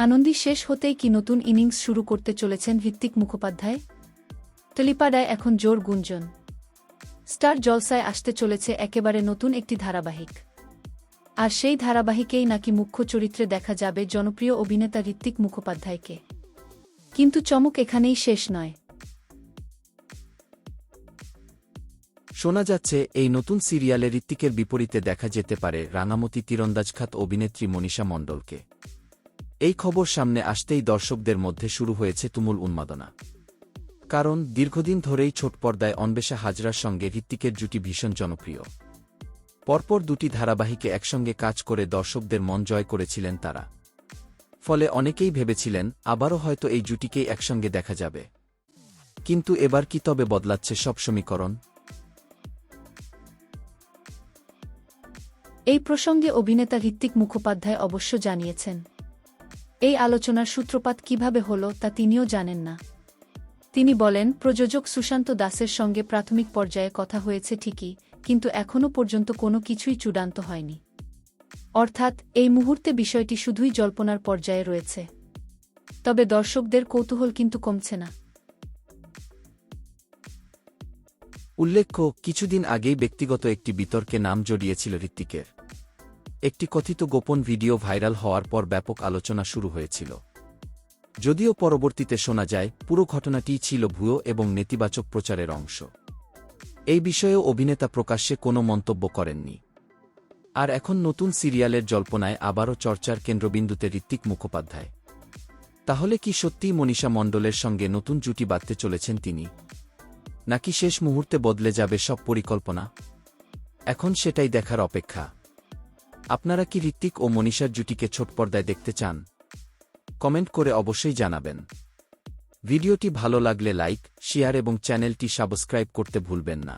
আনন্দী শেষ হতেই কি নতুন ইনিংস শুরু করতে চলেছেন ঋত্বিক মুখোপাধ্যায়? টেলিপাড়ায় এখন জোর গুঞ্জন, স্টার জলসায় আসতে চলেছে একেবারে নতুন একটি ধারাবাহিক। আর সেই ধারাবাহিকেই নাকি মুখ্য চরিত্রে দেখা যাবে জনপ্রিয় অভিনেতা ঋত্বিক মুখোপাধ্যায়কে। কিন্তু চমক এখানেই শেষ নয়। শোনা যাচ্ছে এই নতুন সিরিয়ালে ঋত্বিকের বিপরীতে দেখা যেতে পারে রাঙামতি তীরন্দাজখ্যাত অভিনেত্রী মনীষা মণ্ডলকে। এই খবর সামনে আসতেই দর্শকদের মধ্যে শুরু হয়েছে তুমুল উন্মাদনা। কারণ দীর্ঘদিন ধরেই ছোট পর্দায় অন্বেষা হাজরার সঙ্গে ঋত্বিকের জুটি ভীষণ জনপ্রিয়। পরপর দুটি ধারাবাহিকে একসঙ্গে কাজ করে দর্শকদের মন জয় করেছিলেন তারা। ফলে অনেকেই ভেবেছিলেন আবারও হয়তো এই জুটিকেই একসঙ্গে দেখা যাবে। কিন্তু এবার কি তবে বদলাচ্ছে সব সমীকরণ? এই প্রসঙ্গে অভিনেতা ঋত্বিক মুখোপাধ্যায় অবশ্য জানিয়েছেন, এই আলোচনার সূত্রপাত কিভাবে হল তা তিনিও জানেন না। তিনি বলেন, প্রযোজক সুশান্ত দাসের সঙ্গে প্রাথমিক পর্যায়ে কথা হয়েছে ঠিকই, কিন্তু এখনও পর্যন্ত কোনো কিছুই চূড়ান্ত হয়নি। অর্থাৎ এই মুহূর্তে বিষয়টি শুধুই জল্পনার পর্যায়ে রয়েছে। তবে দর্শকদের কৌতূহল কিন্তু কমছে না। উল্লেখ্য, কিছুদিন আগেই ব্যক্তিগত একটি বিতর্কে নাম জড়িয়েছিল ঋত্বিকের। একটি কথিত গোপন ভিডিও ভাইরাল হওয়ার পর ব্যাপক আলোচনা শুরু হয়েছিল। যদিও পরবর্তীতে শোনা যায় পুরো ঘটনাটিই ছিল ভুয়ো এবং নেতিবাচক প্রচারের অংশ। এই বিষয়েও অভিনেতা প্রকাশ্যে কোনো মন্তব্য করেননি। আর এখন নতুন সিরিয়ালের জল্পনায় আবারও চর্চার কেন্দ্রবিন্দুতে ঋত্বিক মুখোপাধ্যায়। তাহলে কি সত্যিই মনীষা মণ্ডলের সঙ্গে নতুন জুটি বাঁধতে চলেছেন তিনি? নাকি শেষ মুহূর্তে বদলে যাবে সব পরিকল্পনা? এখন সেটাই দেখার অপেক্ষা। আপনারা কি ঋত্বিক ও মনীষার জুটিকে ছোট পর্দায় দেখতে চান? কমেন্ট করে অবশ্যই জানাবেন। ভিডিওটি ভালো লাগলে লাইক, শেয়ার এবং চ্যানেলটি সাবস্ক্রাইব করতে ভুলবেন না।